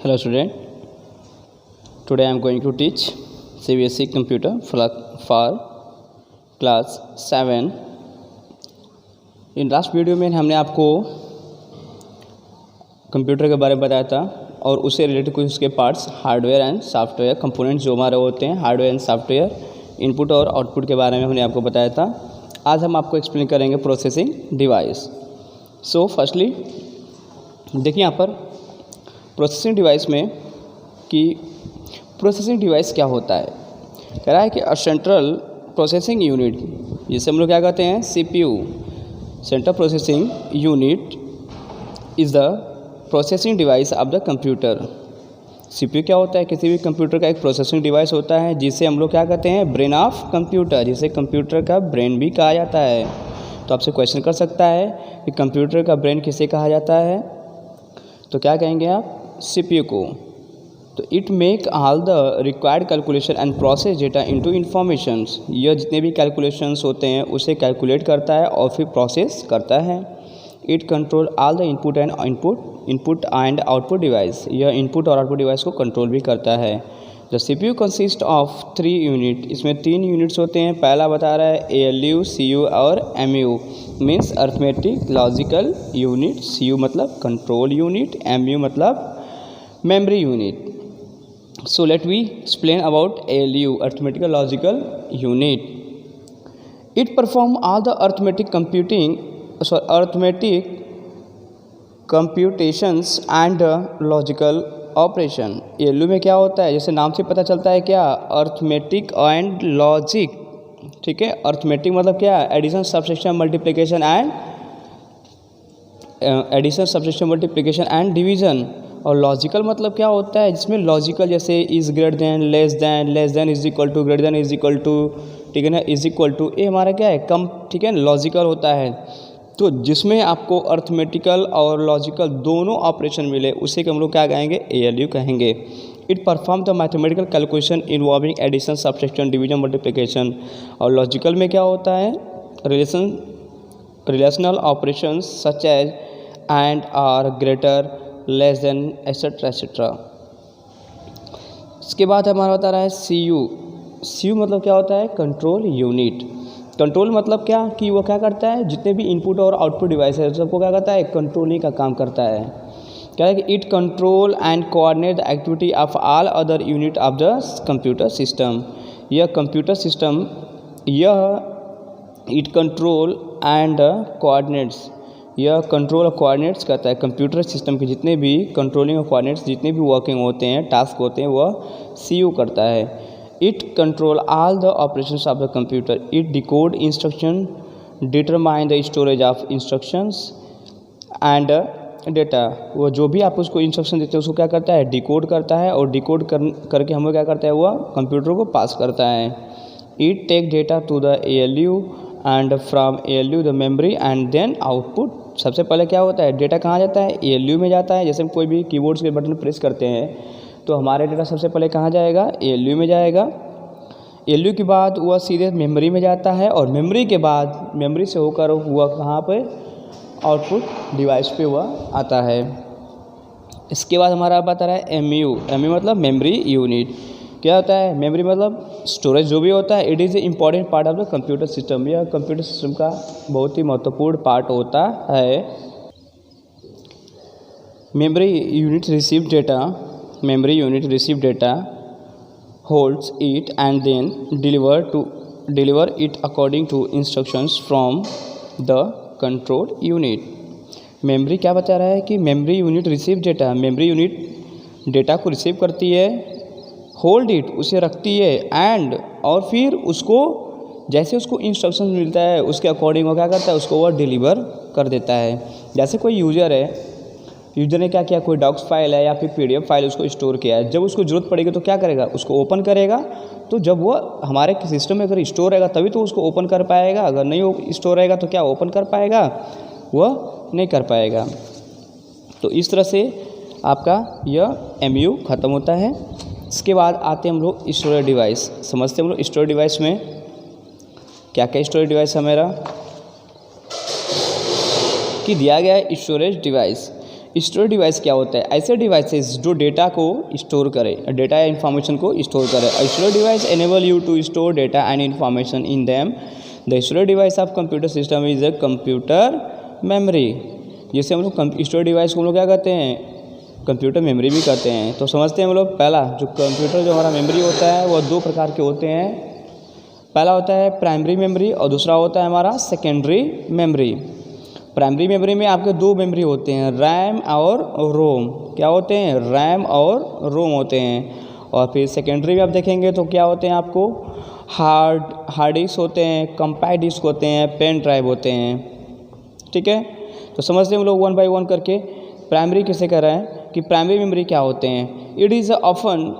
Hello student, today I am going to teach CBSE computer for class 7. In last video में हमने आपको computer के बारे में बताया था और उससे रिलेटेड कुछ उसके parts hardware and software components जो हमारे होते हैं हार्डवेयर एंड सॉफ्टवेयर इनपुट और आउटपुट के बारे में हमने आपको बताया था। आज हम आपको एक्सप्लेन करेंगे प्रोसेसिंग डिवाइस। सो फर्स्टली देखिए यहाँ पर प्रोसेसिंग डिवाइस में कि प्रोसेसिंग डिवाइस क्या होता है। कह रहा है कि अ सेंट्रल प्रोसेसिंग यूनिट, जिसे हम लोग क्या कहते हैं CPU, central processing unit is the processing device of the computer. CPU क्या होता है? किसी भी कंप्यूटर का एक प्रोसेसिंग डिवाइस होता है जिसे हम लोग क्या कहते हैं, ब्रेन ऑफ कंप्यूटर, जिसे कंप्यूटर का ब्रेन भी कहा जाता है। तो आपसे क्वेश्चन कर सकता है कि कंप्यूटर का ब्रेन किसे कहा जाता है, तो क्या कहेंगे आप? CPU को। तो it make all the required calculation and process data into informations. यह जितने भी कैलकुलेशंस होते हैं उसे कैलकुलेट करता है और फिर प्रोसेस करता है। It control all the input and output device. यह इनपुट और आउटपुट डिवाइस को कंट्रोल भी करता है। The CPU consist of 3 unit. इसमें 3 यूनिट्स होते हैं। पहला बता रहा है ALU, CU और MU, means arithmetic logical unit. CU मतलब कंट्रोल यूनिट, MU मतलब memory unit. So let we explain about ALU, arithmetical logical unit. It perform all the arithmetic computations and logical operation. ALU में क्या होता है, जैसे नाम से पता चलता है क्या, अर्थमेटिक एंड लॉजिक। ठीक है, अर्थमेटिक मतलब क्या, addition subtraction multiplication and division. और लॉजिकल मतलब क्या होता है, जिसमें लॉजिकल जैसे is greater than, less than is equal to, greater than is equal to, ठीक है ना, इज इक्वल टू, ये हमारा क्या है, कम, ठीक है, लॉजिकल होता है। तो जिसमें आपको अर्थमेटिकल और लॉजिकल दोनों ऑपरेशन मिले उसे हम लोग क्या कहेंगे, ALU कहेंगे। It perform the mathematical calculation involving addition, subtraction, division, multiplication. और लॉजिकल में क्या होता है, relational operations such as and, or, greater, less than, etcetera etcetera. इसके बाद हमारा बता रहा है CU मतलब क्या होता है, कंट्रोल यूनिट। कंट्रोल मतलब क्या, कि वो क्या करता है, जितने भी इनपुट और आउटपुट डिवाइस है सबको क्या करता है, कंट्रोलिंग का काम करता है। क्या है कि it control and coordinate the activity of all other unit of the computer system. यह कंप्यूटर सिस्टम, यह इट कंट्रोल एंड कोऑर्डिनेट्स, यह कंट्रोल और कोऑर्डिनेट्स करता है। कंप्यूटर सिस्टम के जितने भी कंट्रोलिंग और कोऑर्डिनेट्स, जितने भी वर्किंग होते हैं, टास्क होते हैं, वह CU करता है। It control all the operations of the computer. It decode instruction, determine the storage of instructions and data. वो जो भी आप उसको इंस्ट्रक्शन देते हैं उसको क्या करता है, डिकोड करता है, और डिकोड करके हम लोग क्या करता है, वह कंप्यूटर को पास करता है। It take data to the ALU and from ALU the memory and then output. सबसे पहले क्या होता है, डेटा कहाँ जाता है, ALU में जाता है। जैसे हम कोई भी कीबोर्ड्स के बटन प्रेस करते हैं तो हमारे डेटा सबसे पहले कहाँ जाएगा, ALU में जाएगा। ALU के बाद वह सीधे मेमोरी में जाता है, और मेमोरी के बाद, मेमोरी से होकर हुआ कहाँ पे, आउटपुट डिवाइस पे वह आता है। इसके बाद हमारा बता रहा है MU मतलब मेमोरी यूनिट। क्या होता है, मेमोरी मतलब स्टोरेज जो भी होता है। It is a important part of the computer system. यह कंप्यूटर सिस्टम का बहुत ही महत्वपूर्ण पार्ट होता है। Memory unit receive data, holds it and then deliver it according to instructions from the control unit. Memory क्या बता रहा है कि memory unit receive data, memory unit data को रिसीव करती है, होल्ड इट उसे रखती है, एंड और फिर उसको जैसे उसको इंस्ट्रक्शन मिलता है उसके अकॉर्डिंग वो क्या करता है, उसको वह डिलीवर कर देता है। जैसे कोई यूज़र है, यूज़र ने क्या किया, कोई डॉक्स फाइल है या फिर PDF फाइल उसको स्टोर किया है। जब उसको ज़रूरत पड़ेगी तो क्या करेगा, उसको ओपन करेगा। तो जब वह हमारे सिस्टम में अगर स्टोर रहेगा तभी तो उसको ओपन कर पाएगा। अगर नहीं स्टोर रहेगा तो क्या ओपन कर पाएगा, वह नहीं कर पाएगा। तो इस तरह से आपका यह MU ख़त्म होता है। इसके बाद आते हैं हम लोग स्टोरेज डिवाइस। समझते हैं हम लोग स्टोरेज डिवाइस में क्या क्या स्टोरेज डिवाइस है मेरा, कि दिया गया है स्टोरेज डिवाइस। स्टोरेज डिवाइस क्या होता है? ऐसे डिवाइसेस जो डेटा को स्टोर करे, डेटा या इन्फॉर्मेशन को स्टोर करे। Storage device enable you to store data and information in them. The storage device of computer system is a computer memory. जैसे हम लोग स्टोरेज डिवाइस को हम लोग क्या कहते हैं? कंप्यूटर मेमोरी भी कहते हैं। तो समझते हैं हम लोग, पहला जो कंप्यूटर जो हमारा मेमोरी होता है वह दो प्रकार के होते हैं। पहला होता है प्राइमरी मेमोरी और दूसरा होता है हमारा सेकेंडरी मेमोरी। प्राइमरी मेमोरी में आपके दो मेमोरी होते हैं, रैम और रोम। क्या होते हैं? रैम और रोम होते हैं। और फिर सेकेंडरी में आप देखेंगे तो क्या होते हैं आपको? हार्ड डिस्क होते हैं, कंपैक्ट डिस्क होते हैं, पेन ड्राइव होते हैं। ठीक है, तो समझते हैं हम लोग वन बाय वन करके। प्राइमरी किसे कह रहे हैं कि प्राइमरी मेमोरी क्या होते हैं? It is often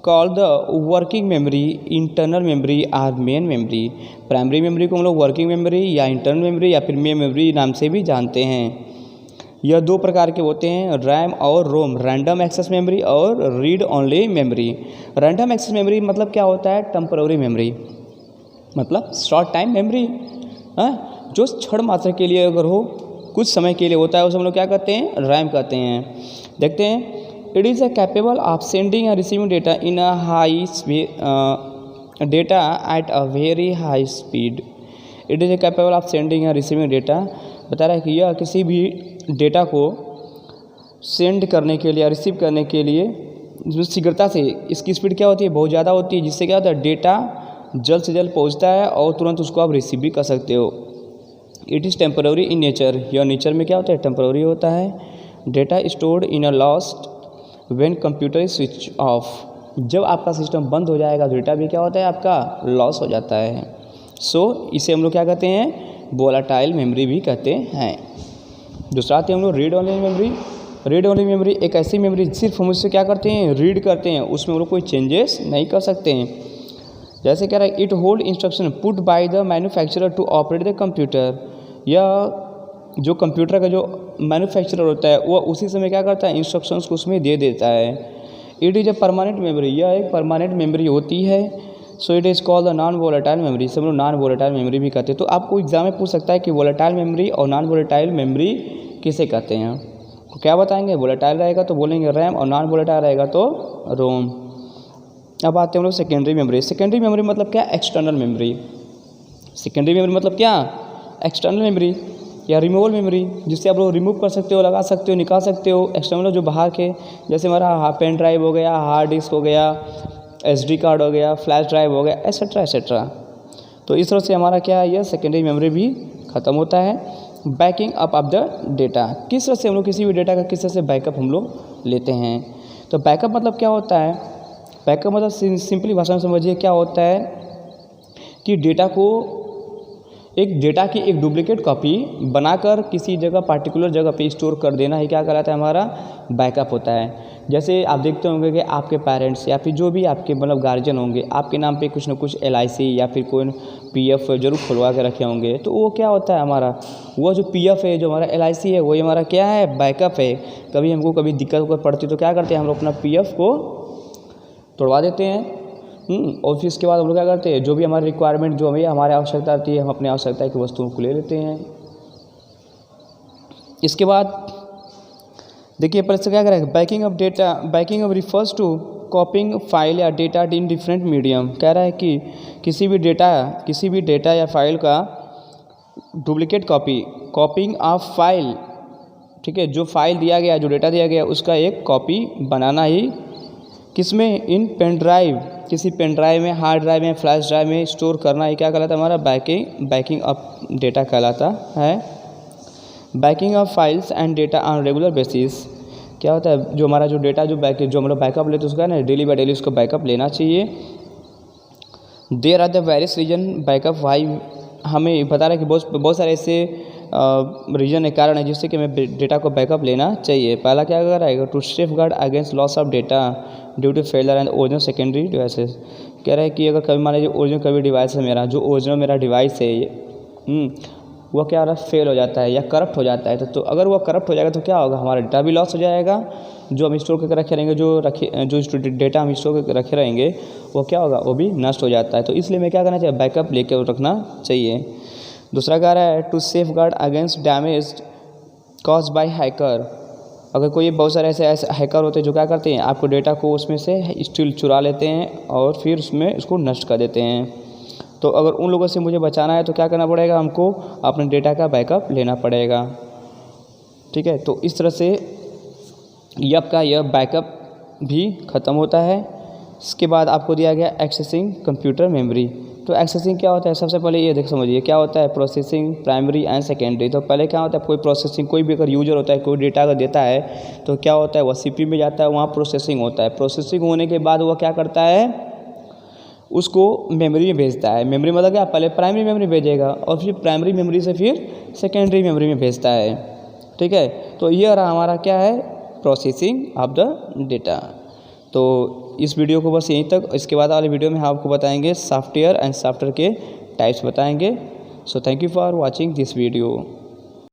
called the working memory, internal memory और मेन मेमोरी। प्राइमरी मेमोरी को हम लोग वर्किंग मेमोरी या इंटरनल मेमोरी या फिर मेन मेमोरी नाम से भी जानते हैं। यह दो प्रकार के होते हैं, रैम और रोम, रैंडम एक्सेस मेमोरी और read only memory. Random access memory मतलब क्या होता है? टेम्पररी मेमोरी, मतलब शॉर्ट टाइम मेमोरी, जो क्षण मात्र के लिए अगर हो, कुछ समय के लिए होता है, उसे हम लोग क्या कहते हैं? रैम कहते हैं। देखते हैं, it is capable of sending end receiving data in a high data at a very high speed. It is capable of sending end receiving data, बता रहा है कि यह किसी भी डेटा को सेंड करने के लिए, रिसीव करने के लिए शीघ्रता से, इसकी स्पीड क्या होती है? बहुत ज़्यादा होती है, जिससे क्या होता है? डेटा जल्द से जल्द पहुंचता है और तुरंत उसको आप रिसीव भी कर सकते हो। It is temporary in nature, यह नेचर में क्या होता है? टेम्पररी होता है। Data stored in a lost when computer is switch off. जब आपका सिस्टम बंद हो जाएगा तो डेटा भी क्या होता है? आपका लॉस हो जाता है। इसे हम लोग क्या कहते हैं? वोलाटाइल मेमोरी भी कहते हैं। दूसरा आते हैं हम लोग read only memory. Read only memory एक ऐसी मेमोरी सिर्फ हम उससे क्या करते हैं? रीड करते हैं, उसमें हम लोग कोई चेंजेस नहीं कर सकते हैं। जैसे कह रहा है, it hold instruction put by the manufacturer to operate the computer. यह जो कंप्यूटर का जो मैन्युफैक्चरर होता है वह उसी समय क्या करता है? इंस्ट्रक्शंस को उसमें दे देता है। It is a permanent memory, यह एक परमानेंट मेमोरी होती है। So it is called the non volatile memory, सब लोग नॉन वोलेटाइल मेमोरी भी कहते हैं। तो आपको एग्जाम में पूछ सकता है कि वोलेटाइल मेमोरी और नॉन वोलेटाइल मेमोरी किसे कहते हैं? तो क्या बताएंगे? वोलेटाइल रहेगा तो बोलेंगे रैम और नॉन वोलेटाइल रहेगा तो रोम। अब आते हैं हम लोग सेकेंडरी मेमोरी। सेकेंडरी मेमोरी मतलब क्या? External memory. सेकेंडरी मेमोरी मतलब क्या? एक्सटर्नल मेमोरी या रिमूवल मेमोरी, जिससे आप लोग रिमूव कर सकते हो, लगा सकते हो, निकाल सकते हो। एक्सटर्नल जो बाहर के, जैसे हमारा पेन ड्राइव हो गया, हार्ड डिस्क हो गया, SD कार्ड हो गया, फ्लैश ड्राइव हो गया, एसेट्रा एसेट्रा। तो इस तरह से हमारा क्या है? यह सेकेंडरी मेमोरी भी ख़त्म होता है। Banking up of the data, किस तरह से हम लोग किसी भी डेटा का किस तरह से बैकअप हम लोग लेते हैं? तो बैकअप मतलब क्या होता है? बैकअप मतलब सिंपली भाषा में समझिए क्या होता है कि डेटा की एक डुप्लीकेट कॉपी बनाकर किसी जगह, पार्टिकुलर जगह पे स्टोर कर देना ही क्या कहलाता है? हमारा बैकअप होता है। जैसे आप देखते होंगे कि आपके पेरेंट्स या फिर जो भी आपके मतलब गार्जियन होंगे, आपके नाम पे कुछ ना कुछ LIC या फिर कोई PF जरूर खुलवा के रखे होंगे। तो वो क्या होता है हमारा? वो जो PF है, जो हमारा LIC है, वही हमारा क्या है? बैकअप है। कभी हमको कभी दिक्कत पड़ती तो क्या करते हैं? हम लोग अपना PF को तोड़वा देते हैं। और फिर इसके बाद हम लोग क्या करते हैं? जो भी हमारी रिक्वायरमेंट, जो भी हमारी आवश्यकता आती है, हम अपनी आवश्यकता की वस्तुओं को ले लेते हैं। इसके बाद देखिए पर क्या करेगा? Backing of data. Backing of refers to copying file या डेटा इन डिफरेंट मीडियम। कह रहा है कि किसी भी डेटा या फाइल का डुप्लीकेट कॉपिंग ऑफ फाइल, ठीक है, जो फाइल दिया गया, जो डेटा दिया गया, उसका एक कॉपी बनाना ही किसमें? इन पेन ड्राइव, किसी पेन ड्राइव में, हार्ड ड्राइव में, फ्लैश ड्राइव में स्टोर करना ही क्या कहलाता है? हमारा बैकिंग ऑफ डेटा कहलाता है। Banking of files and data on regular basis, क्या होता है? जो हमारा जो डेटा जो हम लोग बैकअप लेते हैं उसका ना डेली बाय डेली उसको बैकअप लेना चाहिए। There are the various reason backup why, हमें बता रहा है कि बहुत सारे ऐसे रीजन है, कारण है जिससे कि हमें डेटा को बैकअप लेना चाहिए। पहला क्या कर रहेगा? To safeguard against loss of data due to failure and original secondary devices. कह रहा है कि अगर कभी मान लीजिए ओरिजिनल कभी डिवाइस है मेरा, जो ओरिजिनल मेरा डिवाइस है वो क्या हो रहा है? फेल हो जाता है या करप्ट हो जाता है। तो अगर वो करप्ट हो जाएगा तो क्या होगा? हमारा डेटा भी लॉस हो जाएगा। जो हम स्टोर करके रखे रहेंगे, जो डेटा हम स्टोर करके रखे रहेंगे, वो क्या होगा? वो भी नष्ट हो जाता है। तो इसलिए मैं क्या करना चाहिए? बैकअप लेके रखना चाहिए। दूसरा कह रहा है to safeguard against damage cause by hacker. अगर कोई बहुत सारे ऐसे हैकर होते हैं जो क्या करते हैं, आपको डेटा को उसमें से स्टील चुरा लेते हैं और फिर उसमें उसको नष्ट कर देते हैं। तो अगर उन लोगों से मुझे बचाना है तो क्या करना पड़ेगा, हमको अपने डेटा का बैकअप लेना पड़ेगा। ठीक है, तो इस तरह से यह बैकअप भी ख़त्म होता है। इसके बाद आपको दिया गया एक्सेसिंग कंप्यूटर मेमोरी। तो एक्सेसिंग क्या होता है, सबसे पहले ये देख समझिए क्या होता है, प्रोसेसिंग प्राइमरी एंड सेकेंडरी। तो पहले क्या होता है, कोई प्रोसेसिंग, कोई भी अगर यूजर होता है, कोई डेटा अगर देता है तो क्या होता है, वह सीपीयू में जाता है, वहाँ प्रोसेसिंग होता है। प्रोसेसिंग होने के बाद वह क्या करता है, उसको मेमोरी में भेजता है। मेमोरी मतलब क्या, पहले प्राइमरी मेमोरी भेजेगा और फिर प्राइमरी मेमोरी से फिर सेकेंडरी मेमोरी में भेजता है। ठीक है, तो ये रहा हमारा क्या है, प्रोसेसिंग ऑफ द डेटा। तो इस वीडियो को बस यहीं तक, इसके बाद वाले वीडियो में हम आपको बताएंगे सॉफ्टवेयर एंड सॉफ्टवेयर के टाइप्स बताएंगे। So thank you for watching this video.